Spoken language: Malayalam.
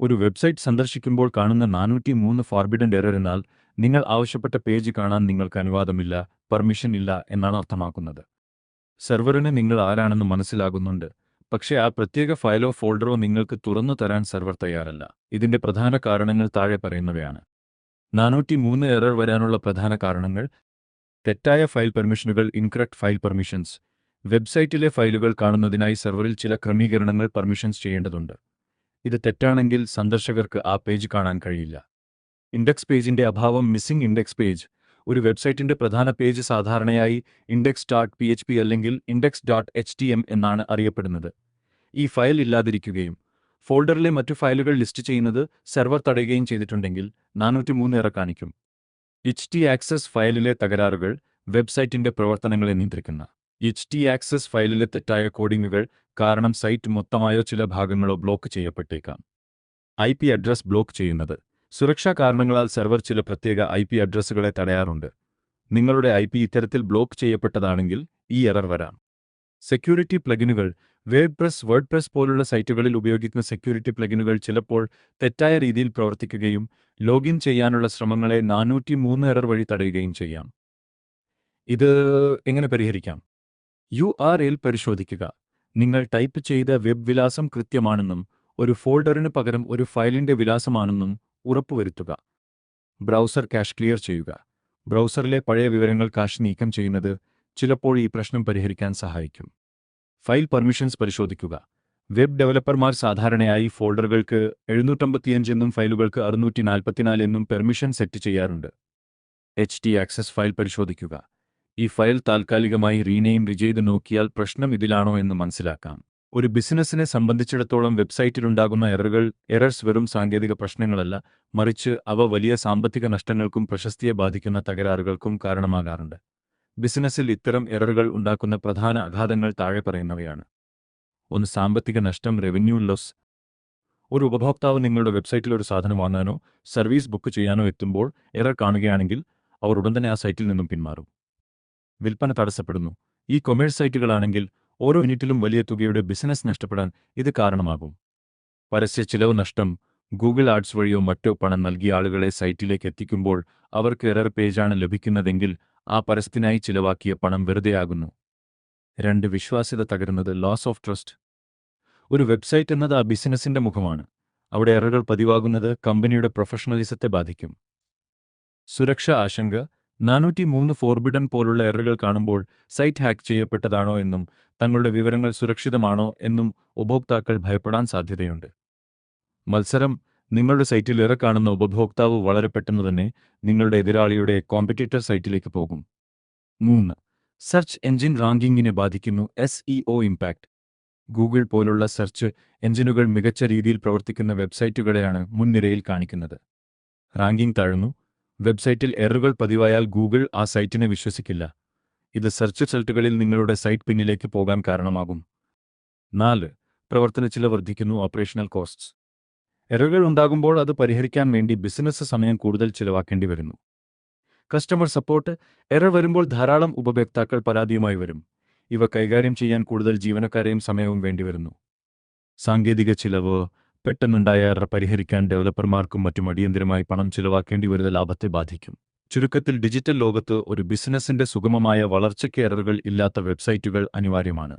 ഒരു വെബ്സൈറ്റ് സന്ദർശിക്കുമ്പോൾ കാണുന്ന 403 ഫോർബിഡൻ എറർ എന്നാൽ നിങ്ങൾ ആവശ്യപ്പെട്ട പേജ് കാണാൻ നിങ്ങൾക്ക് അനുവാദമില്ല, പെർമിഷൻ ഇല്ല എന്നാണ് അർത്ഥമാക്കുന്നത്. സെർവറിന് നിങ്ങൾ ആരാണെന്ന് മനസ്സിലാകുന്നുണ്ട്, പക്ഷേ ആ പ്രത്യേക ഫയലോ ഫോൾഡറോ നിങ്ങൾക്ക് തുറന്നു തരാൻ സെർവർ തയ്യാറല്ല. ഇതിന്റെ പ്രധാന കാരണങ്ങൾ താഴെ പറയുന്നവയാണ്. 403 എറർ വരാനുള്ള പ്രധാന കാരണങ്ങൾ: തെറ്റായ ഫയൽ പെർമിഷനുകൾ, ഇൻകറക്റ്റ് ഫയൽ പെർമിഷൻസ്. വെബ്സൈറ്റിലെ ഫയലുകൾ കാണുന്നതിനായി സെർവറിൽ ചില ക്രമീകരണങ്ങൾ പെർമിഷൻസ് ചെയ്യേണ്ടതുണ്ട്. ഇത് തെറ്റാണെങ്കിൽ സന്ദർശകർക്ക് ആ പേജ് കാണാൻ കഴിയില്ല. ഇൻഡെക്സ് പേജിന്റെ അഭാവം, മിസ്സിംഗ് ഇൻഡെക്സ് പേജ്. ഒരു വെബ്സൈറ്റിന്റെ പ്രധാന പേജ് സാധാരണയായി index.php അല്ലെങ്കിൽ index.htm എന്നാണ് അറിയപ്പെടുന്നത്. ഈ ഫയൽ ഇല്ലാതിരിക്കുകയും ഫോൾഡറിലെ മറ്റു ഫയലുകൾ ലിസ്റ്റ് ചെയ്യുന്നത് സെർവർ തടയുകയും ചെയ്തിട്ടുണ്ടെങ്കിൽ 403 എറർ കാണിക്കും. htaccess ഫയലിലെ തകരാറുകൾ വെബ്സൈറ്റിന്റെ പ്രവർത്തനങ്ങളെ നിയന്ത്രിക്കുന്ന. htaccess ഫയലിലെ തെറ്റായ കോഡിംഗുകൾ കാരണം സൈറ്റ് മൊത്തമായോ ചില ഭാഗങ്ങളോ ബ്ലോക്ക് ചെയ്യപ്പെട്ടേക്കാം. IP അഡ്രസ് ബ്ലോക്ക് ചെയ്യുന്നത്. സുരക്ഷാ കാരണങ്ങളാൽ സെർവർ ചില പ്രത്യേക IP അഡ്രസ്സുകളെ തടയാറുണ്ട്. നിങ്ങളുടെ IP ഇത്തരത്തിൽ ബ്ലോക്ക് ചെയ്യപ്പെട്ടതാണെങ്കിൽ ഈ എറർ വരാം. സെക്യൂരിറ്റി പ്ലഗിനുകൾ. വേർഡ്പ്രസ് പോലുള്ള സൈറ്റുകളിൽ ഉപയോഗിക്കുന്ന സെക്യൂരിറ്റി പ്ലഗിനുകൾ ചിലപ്പോൾ തെറ്റായ രീതിയിൽ പ്രവർത്തിക്കുകയും ലോഗിൻ ചെയ്യാനുള്ള ശ്രമങ്ങളെ 403 എറർ വഴി തടയുകയും ചെയ്യാം. ഇത് എങ്ങനെ പരിഹരിക്കാം? URL പരിശോധിക്കുക. നിങ്ങൾ ടൈപ്പ് ചെയ്ത വെബ് വിലാസം കൃത്യമാണെന്നും ഒരു ഫോൾഡറിന് പകരം ഒരു ഫയലിന്റെ വിലാസമാണെന്നും ഉറപ്പുവരുത്തുക. ബ്രൗസർ കാഷ് ക്ലിയർ ചെയ്യുക. ബ്രൗസറിലെ പഴയ വിവരങ്ങൾ കാഷ് നീക്കം ചെയ്യുന്നത് ചിലപ്പോൾ ഈ പ്രശ്നം പരിഹരിക്കാൻ സഹായിക്കും. ഫയൽ പെർമിഷൻസ് പരിശോധിക്കുക. വെബ് ഡെവലപ്പർമാർ സാധാരണയായി ഫോൾഡറുകൾക്ക് 755 എന്നും ഫയലുകൾക്ക് 644 എന്നും പെർമിഷൻ സെറ്റ് ചെയ്യാറുണ്ട്. htaccess ഫയൽ പരിശോധിക്കുക. ഈ ഫയൽ താൽക്കാലികമായി റീനെയിം ചെയ്ത് നോക്കിയാൽ പ്രശ്നം ഇതിലാണോ എന്ന് മനസ്സിലാക്കാം. ഒരു ബിസിനസ്സിനെ സംബന്ധിച്ചിടത്തോളം വെബ്സൈറ്റിലുണ്ടാകുന്ന എറർസ് വെറും സാങ്കേതിക പ്രശ്നങ്ങളല്ല, മറിച്ച് അവ വലിയ സാമ്പത്തിക നഷ്ടങ്ങൾക്കും പ്രശസ്തിയെ ബാധിക്കുന്ന തകരാറുകൾക്കും കാരണമാകാറുണ്ട്. ബിസിനസ്സിൽ ഇത്തരം എററുകൾ ഉണ്ടാക്കുന്ന പ്രധാന ആഘാതങ്ങൾ താഴെ പറയുന്നവയാണ്. 1. സാമ്പത്തിക നഷ്ടം, റവന്യൂ ലോസ്. ഒരു ഉപഭോക്താവ് നിങ്ങളുടെ വെബ്സൈറ്റിൽ ഒരു സാധനം വാങ്ങാനോ സർവീസ് ബുക്ക് ചെയ്യാനോ എത്തുമ്പോൾ എറർ കാണുകയാണെങ്കിൽ അവർ ഉടൻ തന്നെ ആ സൈറ്റിൽ നിന്നും പിന്മാറും. വിൽപ്പന തടസ്സപ്പെടുന്നു. ഈ കൊമേഴ്സ് സൈറ്റുകളാണെങ്കിൽ ഓരോ മിനിറ്റിലും വലിയ തുകയുടെ ബിസിനസ് നഷ്ടപ്പെടാൻ ഇത് കാരണമാകും. പരസ്യ ചിലവ് നഷ്ടം. ഗൂഗിൾ ആഡ്സ് വഴിയോ മറ്റോ പണം നൽകിയ ആളുകളെ സൈറ്റിലേക്ക് എത്തിക്കുമ്പോൾ അവർക്ക് എറർ പേജാണ് ലഭിക്കുന്നതെങ്കിൽ ആ പരസ്യത്തിനായി ചിലവാക്കിയ പണം വെറുതെയാകുന്നു. 2. വിശ്വാസ്യത തകരുന്നത്, ലോസ് ഓഫ് ട്രസ്റ്റ്. ഒരു വെബ്സൈറ്റ് എന്നത് ആ ബിസിനസിന്റെ മുഖമാണ്. അവിടെ എററുകൾ പതിവാകുന്നത് കമ്പനിയുടെ പ്രൊഫഷണലിസത്തെ ബാധിക്കും. സുരക്ഷാ ആശങ്ക. 403 ഫോർബിഡൻ പോലുള്ള എററുകൾ കാണുമ്പോൾ സൈറ്റ് ഹാക്ക് ചെയ്യപ്പെട്ടതാണോ എന്നും തങ്ങളുടെ വിവരങ്ങൾ സുരക്ഷിതമാണോ എന്നും ഉപഭോക്താക്കൾ ഭയപ്പെടാൻ സാധ്യതയുണ്ട്. മത്സരം. നിങ്ങളുടെ സൈറ്റിൽ എറർ കാണുന്ന ഉപഭോക്താവ് വളരെ പെട്ടെന്ന് തന്നെ നിങ്ങളുടെ എതിരാളിയുടെ കോമ്പറ്റീറ്റർ സൈറ്റിലേക്ക് പോകും. 3. സെർച്ച് എഞ്ചിൻ റാങ്കിങ്ങിനെ ബാധിക്കുന്നു, SEO ഇമ്പാക്റ്റ്. ഗൂഗിൾ പോലുള്ള സെർച്ച് എഞ്ചിനുകൾ മികച്ച രീതിയിൽ പ്രവർത്തിക്കുന്ന വെബ്സൈറ്റുകളെയാണ് മുൻനിരയിൽ കാണിക്കുന്നത്. റാങ്കിംഗ് താഴുന്നു. വെബ്സൈറ്റിൽ എററുകൾ പതിവായാൽ ഗൂഗിൾ ആ സൈറ്റിനെ വിശ്വസിക്കില്ല. ഇത് സെർച്ച് റിസൾട്ടുകളിൽ നിങ്ങളുടെ സൈറ്റ് പിന്നിലേക്ക് പോകാൻ കാരണമാകും. 4. പ്രവർത്തന ചിലവ് വർദ്ധിക്കുന്നു, ഓപ്പറേഷണൽ കോസ്റ്റ്സ്. എററുകൾ ഉണ്ടാകുമ്പോൾ അത് പരിഹരിക്കാൻ വേണ്ടി ബിസിനസ് സമയം കൂടുതൽ ചിലവാക്കേണ്ടി വരുന്നു. Customer support. എറർ വരുമ്പോൾ ധാരാളം ഉപഭോക്താക്കൾ പരാതിയുമായി വരും. ഇവ കൈകാര്യം ചെയ്യാൻ കൂടുതൽ ജീവനക്കാരെയും സമയവും വേണ്ടിവരുന്നു. സാങ്കേതിക ചിലവ്. പെട്ടെന്നുണ്ടായ എറർ പരിഹരിക്കാൻ ഡെവലപ്പർമാർക്കും മറ്റും അടിയന്തരമായി പണം ചിലവാക്കേണ്ടി വരുന്നത് ലാഭത്തെ ബാധിക്കും. ചുരുക്കത്തിൽ, ഡിജിറ്റൽ ലോകത്ത് ഒരു ബിസിനസിന്റെ സുഗമമായ വളർച്ചയ്ക്ക് എററുകൾ ഇല്ലാത്ത വെബ്സൈറ്റുകൾ അനിവാര്യമാണ്.